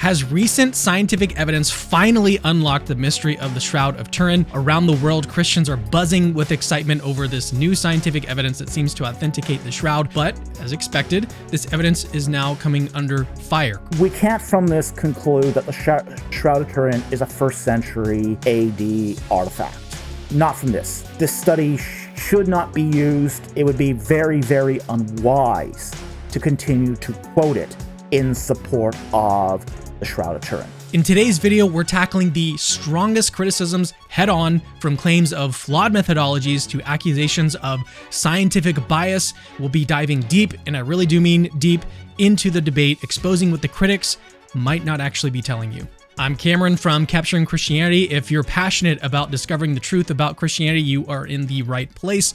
Has recent scientific evidence finally unlocked the mystery of the Shroud of Turin? Around the world, Christians are buzzing with excitement over this new scientific evidence that seems to authenticate the Shroud, but as expected, this evidence is now coming under fire. We can't from this conclude that the Shroud of Turin is a 1st century AD artifact. Not from this. This study should not be used. It would be very, very unwise to continue to quote it in support of the Shroud of Turin. In today's video, we're tackling the strongest criticisms head-on, from claims of flawed methodologies to accusations of scientific bias. We'll be diving deep, and I really do mean deep, into the debate, exposing what the critics might not actually be telling you. I'm Cameron from Capturing Christianity. If you're passionate about discovering the truth about Christianity, you are in the right place.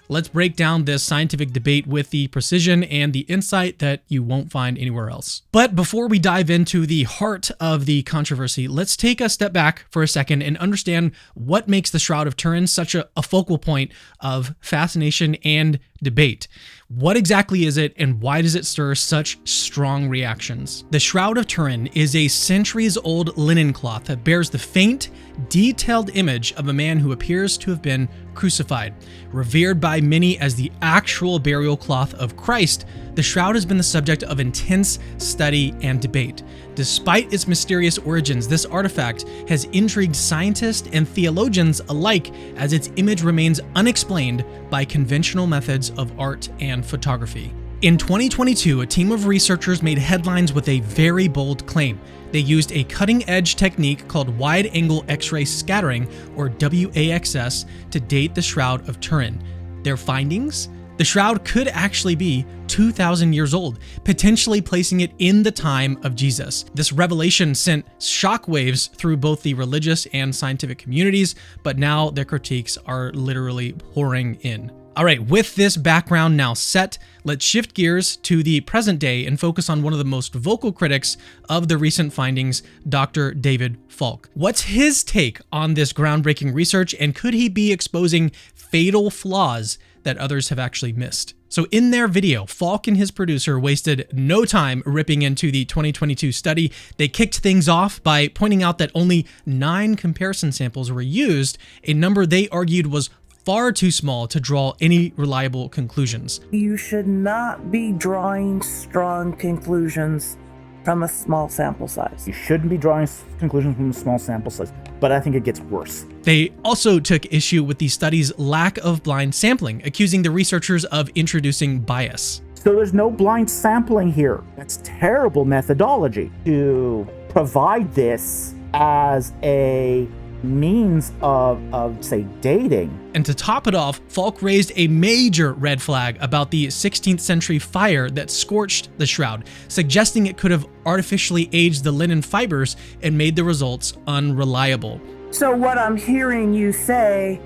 Let's break down this scientific debate with the precision and the insight that you won't find anywhere else. But before we dive into the heart of the controversy, let's take a step back for a second and understand what makes the Shroud of Turin such a focal point of fascination and debate. What exactly is it, and why does it stir such strong reactions? The Shroud of Turin is a centuries-old linen cloth that bears the faint, detailed image of a man who appears to have been crucified. Revered by many as the actual burial cloth of Christ, the shroud has been the subject of intense study and debate. Despite its mysterious origins, this artifact has intrigued scientists and theologians alike, as its image remains unexplained by conventional methods of art and photography. In 2022, a team of researchers made headlines with a very bold claim. They used a cutting-edge technique called wide-angle X-ray scattering, or WAXS, to date the Shroud of Turin. Their findings? The shroud could actually be 2,000 years old, potentially placing it in the time of Jesus. This revelation sent shockwaves through both the religious and scientific communities, but now their critiques are literally pouring in. All right, with this background now set, let's shift gears to the present day and focus on one of the most vocal critics of the recent findings, Dr. David Faulk. What's his take on this groundbreaking research, and could he be exposing fatal flaws that others have actually missed? So in their video, Faulk and his producer wasted no time ripping into the 2022 study. They kicked things off by pointing out that only 9 comparison samples were used, a number they argued was far too small to draw any reliable conclusions. You should not be drawing strong conclusions from a small sample size. You shouldn't be drawing conclusions from a small sample size, but I think it gets worse. They also took issue with the study's lack of blind sampling, accusing the researchers of introducing bias. So there's no blind sampling here. That's terrible methodology to provide this as a means of say, dating. And to top it off, Faulk raised a major red flag about the 16th century fire that scorched the shroud, suggesting it could have artificially aged the linen fibers and made the results unreliable. So what I'm hearing you say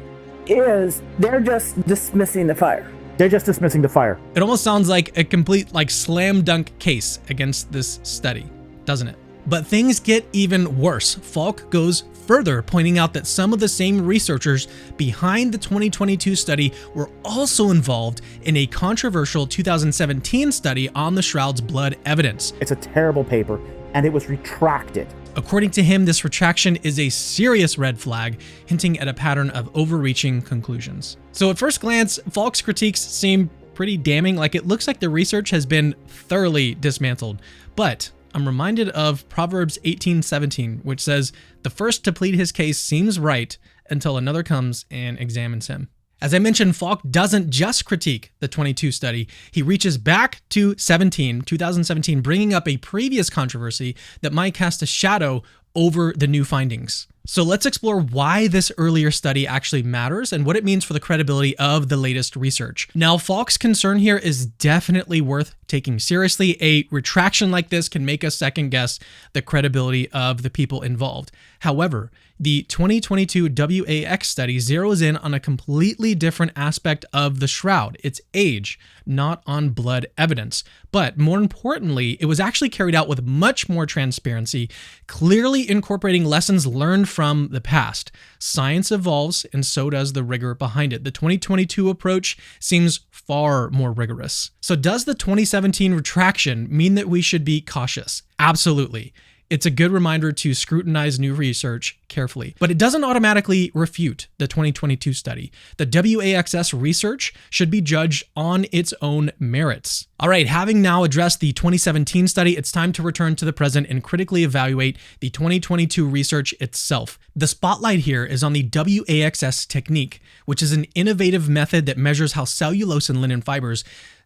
is they're just dismissing the fire. They're just dismissing the fire. It almost sounds like a complete slam dunk case against this study, doesn't it? But things get even worse. Faulk goes further, pointing out that some of the same researchers behind the 2022 study were also involved in a controversial 2017 study on the shroud's blood evidence. It's a terrible paper, and it was retracted. According to him, this retraction is a serious red flag, hinting at a pattern of overreaching conclusions. So at first glance, Faulk's critiques seem pretty damning. It looks like the research has been thoroughly dismantled. But I'm reminded of Proverbs 18:17, which says, "The first to plead his case seems right until another comes and examines him." As I mentioned, Faulk doesn't just critique the 22 study. He reaches back to 2017, bringing up a previous controversy that might cast a shadow over the new findings. So let's explore why this earlier study actually matters and what it means for the credibility of the latest research. Now, Faulk's concern here is definitely worth taking seriously. A retraction like this can make us second guess the credibility of the people involved. However, the 2022 WAX study zeroes in on a completely different aspect of the shroud, its age, not on blood evidence. But more importantly, it was actually carried out with much more transparency, clearly incorporating lessons learned from the past. Science evolves, and so does the rigor behind it. The 2022 approach seems far more rigorous. So does the 2017 retraction mean that we should be cautious? Absolutely. it's a good reminder to scrutinize new research carefully. But it doesn't automatically refute the 2022 study. The WAXS research should be judged on its own merits. All right, having now addressed the 2017 study, it's time to return to the present and critically evaluate the 2022 research itself. The spotlight here is on the WAXS technique, which is an innovative method that measures how cellulose and linen fibers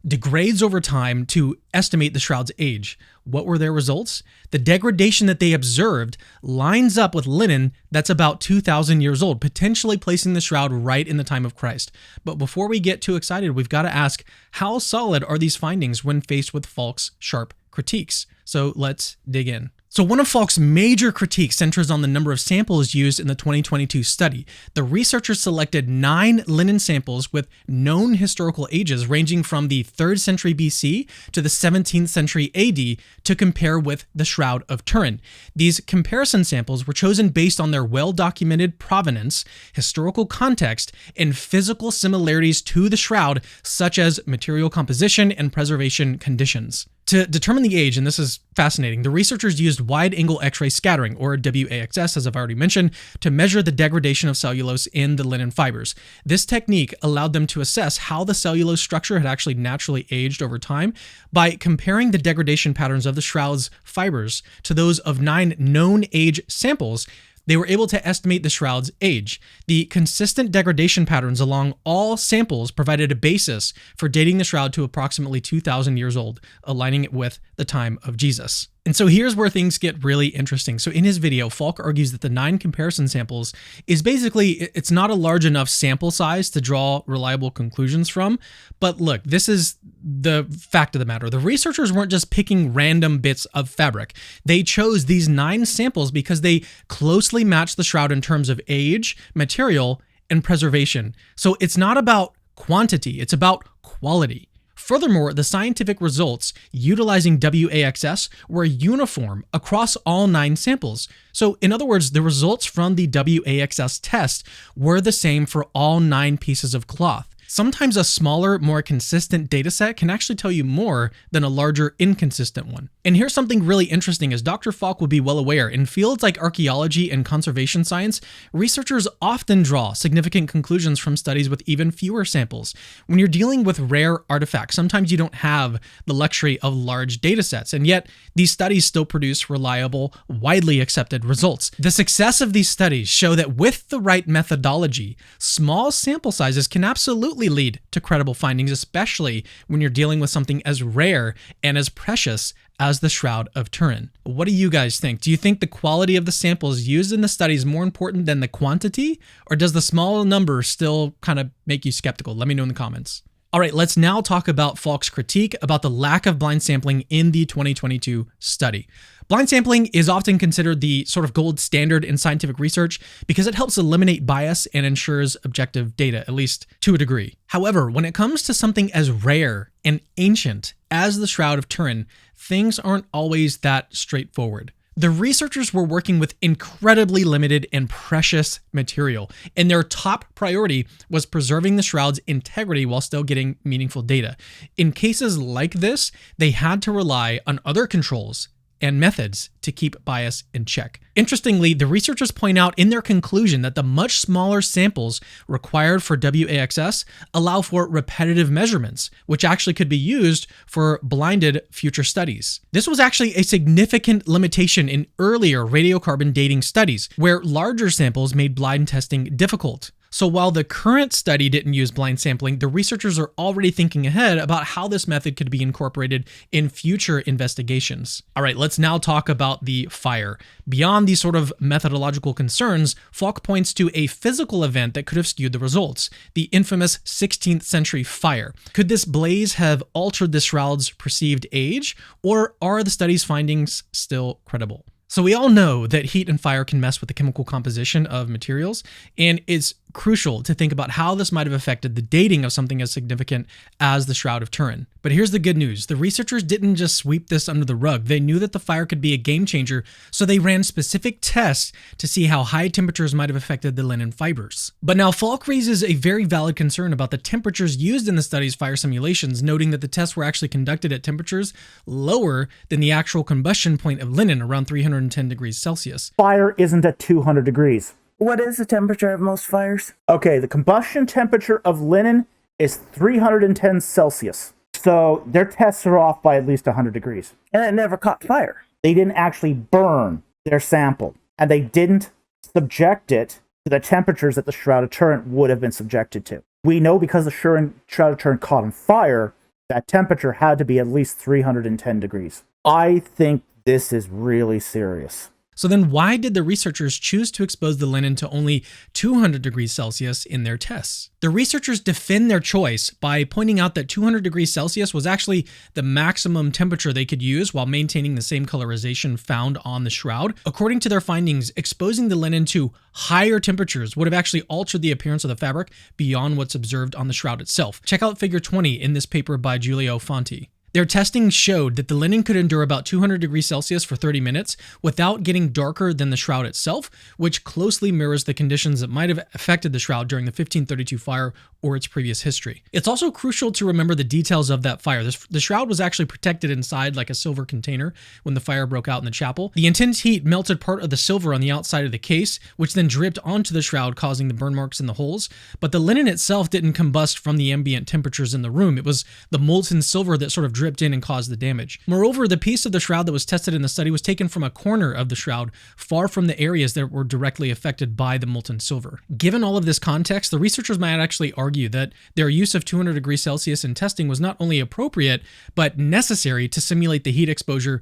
degrades over time to estimate the shroud's age. What were their results? The degradation that they observed lines up with linen that's about 2,000 years old, potentially placing the shroud right in the time of Christ. But before we get too excited, we've got to ask, how solid are these findings when faced with Faulk's sharp critiques? So let's dig in. So one of Faulk's major critiques centers on the number of samples used in the 2022 study. The researchers selected 9 linen samples with known historical ages ranging from the 3rd century BC to the 17th century AD to compare with the Shroud of Turin. These comparison samples were chosen based on their well-documented provenance, historical context, and physical similarities to the shroud, such as material composition and preservation conditions. To determine the age, and this is fascinating, the researchers used wide-angle X-ray scattering, or WAXS, as I've already mentioned, to measure the degradation of cellulose in the linen fibers. This technique allowed them to assess how the cellulose structure had actually naturally aged over time by comparing the degradation patterns of the shroud's fibers to those of 9 known age samples. They were able to estimate the shroud's age. The consistent degradation patterns along all samples provided a basis for dating the shroud to approximately 2,000 years old, aligning it with the time of Jesus. And so here's where things get really interesting. So in his video, Faulk argues that the 9 comparison samples is basically, it's not a large enough sample size to draw reliable conclusions from. But look, this is the fact of the matter. The researchers weren't just picking random bits of fabric. They chose these 9 samples because they closely matched the shroud in terms of age, material, and preservation. So it's not about quantity, it's about quality. Furthermore, the scientific results utilizing WAXS were uniform across all 9 samples. So in other words, the results from the WAXS test were the same for all 9 pieces of cloth. Sometimes a smaller, more consistent data set can actually tell you more than a larger, inconsistent one. And here's something really interesting, as Dr. Faulk would be well aware. In fields like archaeology and conservation science, researchers often draw significant conclusions from studies with even fewer samples. When you're dealing with rare artifacts, sometimes you don't have the luxury of large data sets, and yet these studies still produce reliable, widely accepted results. The success of these studies show that with the right methodology, small sample sizes can absolutely lead to credible findings, especially when you're dealing with something as rare and as precious as the Shroud of Turin. What do you guys think? Do you think the quality of the samples used in the study is more important than the quantity, or does the small number still kind of make you skeptical? Let me know in the comments. All right, let's now talk about Faulk's critique about the lack of blind sampling in the 2022 study. Blind sampling is often considered the sort of gold standard in scientific research because it helps eliminate bias and ensures objective data, at least to a degree. However, when it comes to something as rare and ancient as the Shroud of Turin, things aren't always that straightforward. The researchers were working with incredibly limited and precious material, and their top priority was preserving the shroud's integrity while still getting meaningful data. In cases like this, they had to rely on other controls and methods to keep bias in check. Interestingly, the researchers point out in their conclusion that the much smaller samples required for WAXS allow for repetitive measurements, which actually could be used for blinded future studies. This was actually a significant limitation in earlier radiocarbon dating studies, where larger samples made blind testing difficult. So while the current study didn't use blind sampling, the researchers are already thinking ahead about how this method could be incorporated in future investigations. All right, let's now talk about the fire. Beyond these sort of methodological concerns, Faulk points to a physical event that could have skewed the results, the infamous 16th century fire. Could this blaze have altered the shroud's perceived age, or are the study's findings still credible? So we all know that heat and fire can mess with the chemical composition of materials, and it's crucial to think about how this might have affected the dating of something as significant as the Shroud of Turin. But here's the good news. The researchers didn't just sweep this under the rug. They knew that the fire could be a game changer, so they ran specific tests to see how high temperatures might have affected the linen fibers. But now Faulk raises a very valid concern about the temperatures used in the study's fire simulations, noting that the tests were actually conducted at temperatures lower than the actual combustion point of linen, around 310 degrees Celsius. Fire isn't at 200 degrees. What is the temperature of most fires? Okay, the combustion temperature of linen is 310 Celsius. So their tests are off by at least 100 degrees. And it never caught fire. They didn't actually burn their sample, and they didn't subject it to the temperatures that the Shroud of Turin would have been subjected to. We know because the Shroud of Turin caught on fire, that temperature had to be at least 310 degrees. I think this is really serious. So then why did the researchers choose to expose the linen to only 200 degrees Celsius in their tests? The researchers defend their choice by pointing out that 200 degrees Celsius was actually the maximum temperature they could use while maintaining the same colorization found on the shroud. According to their findings, exposing the linen to higher temperatures would have actually altered the appearance of the fabric beyond what's observed on the shroud itself. Check out figure 20 in this paper by Giulio Fanti. Their testing showed that the linen could endure about 200 degrees Celsius for 30 minutes without getting darker than the shroud itself, which closely mirrors the conditions that might have affected the shroud during the 1532 fire or its previous history. It's also crucial to remember the details of that fire. The shroud was actually protected inside like a silver container when the fire broke out in the chapel. The intense heat melted part of the silver on the outside of the case, which then dripped onto the shroud, causing the burn marks in the holes. But the linen itself didn't combust from the ambient temperatures in the room. It was the molten silver that sort of dripped in and caused the damage. Moreover, the piece of the shroud that was tested in the study was taken from a corner of the shroud, far from the areas that were directly affected by the molten silver. Given all of this context, the researchers might actually argue that their use of 200 degrees Celsius in testing was not only appropriate, but necessary to simulate the heat exposure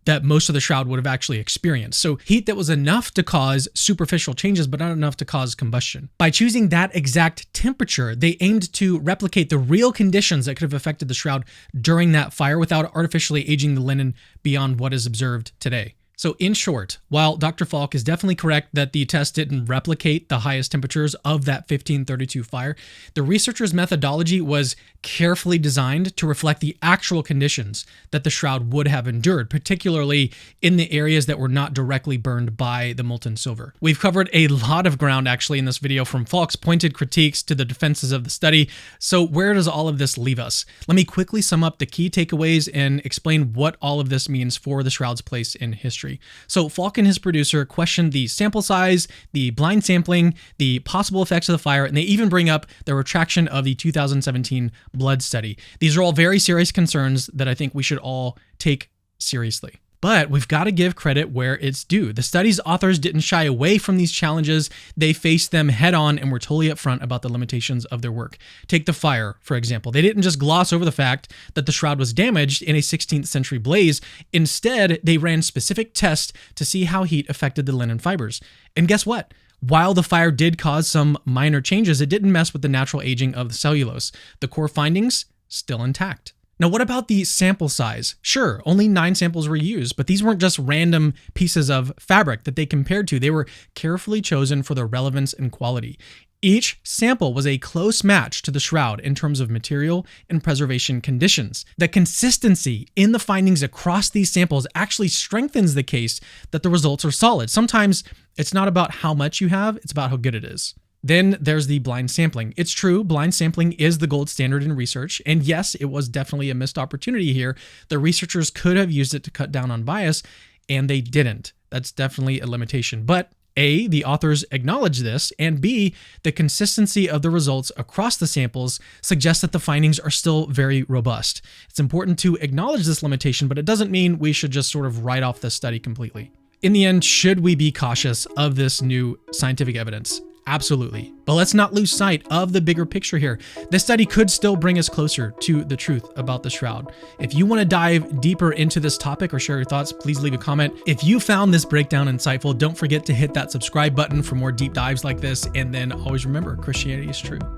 that most of the shroud would have actually experienced. So heat that was enough to cause superficial changes, but not enough to cause combustion. By choosing that exact temperature, they aimed to replicate the real conditions that could have affected the shroud during that fire without artificially aging the linen beyond what is observed today. So in short, while Dr. Faulk is definitely correct that the test didn't replicate the highest temperatures of that 1532 fire, the researchers' methodology was carefully designed to reflect the actual conditions that the shroud would have endured, particularly in the areas that were not directly burned by the molten silver. We've covered a lot of ground actually in this video, from Faulk's pointed critiques to the defenses of the study. So where does all of this leave us? Let me quickly sum up the key takeaways and explain what all of this means for the shroud's place in history. So Faulk and his producer questioned the sample size, the blind sampling, the possible effects of the fire, and they even bring up the retraction of the 2017 blood study. These are all very serious concerns that I think we should all take seriously. But we've got to give credit where it's due. The study's authors didn't shy away from these challenges. They faced them head on and were totally upfront about the limitations of their work. Take the fire, for example. They didn't just gloss over the fact that the shroud was damaged in a 16th century blaze. Instead, they ran specific tests to see how heat affected the linen fibers. And guess what? While the fire did cause some minor changes, it didn't mess with the natural aging of the cellulose. The core findings, still intact. Now, what about the sample size? Sure, only 9 samples were used, but these weren't just random pieces of fabric that they compared to. They were carefully chosen for their relevance and quality. Each sample was a close match to the shroud in terms of material and preservation conditions. The consistency in the findings across these samples actually strengthens the case that the results are solid. Sometimes it's not about how much you have, it's about how good it is. Then there's the blind sampling. It's true, blind sampling is the gold standard in research, and yes, it was definitely a missed opportunity here. The researchers could have used it to cut down on bias, and they didn't. That's definitely a limitation. But A, the authors acknowledge this, and B, the consistency of the results across the samples suggests that the findings are still very robust. It's important to acknowledge this limitation, but it doesn't mean we should just sort of write off the study completely. In the end, should we be cautious of this new scientific evidence? Absolutely. But let's not lose sight of the bigger picture here. This study could still bring us closer to the truth about the shroud. If you want to dive deeper into this topic or share your thoughts, please leave a comment. If you found this breakdown insightful, don't forget to hit that subscribe button for more deep dives like this. And then always remember, Christianity is true.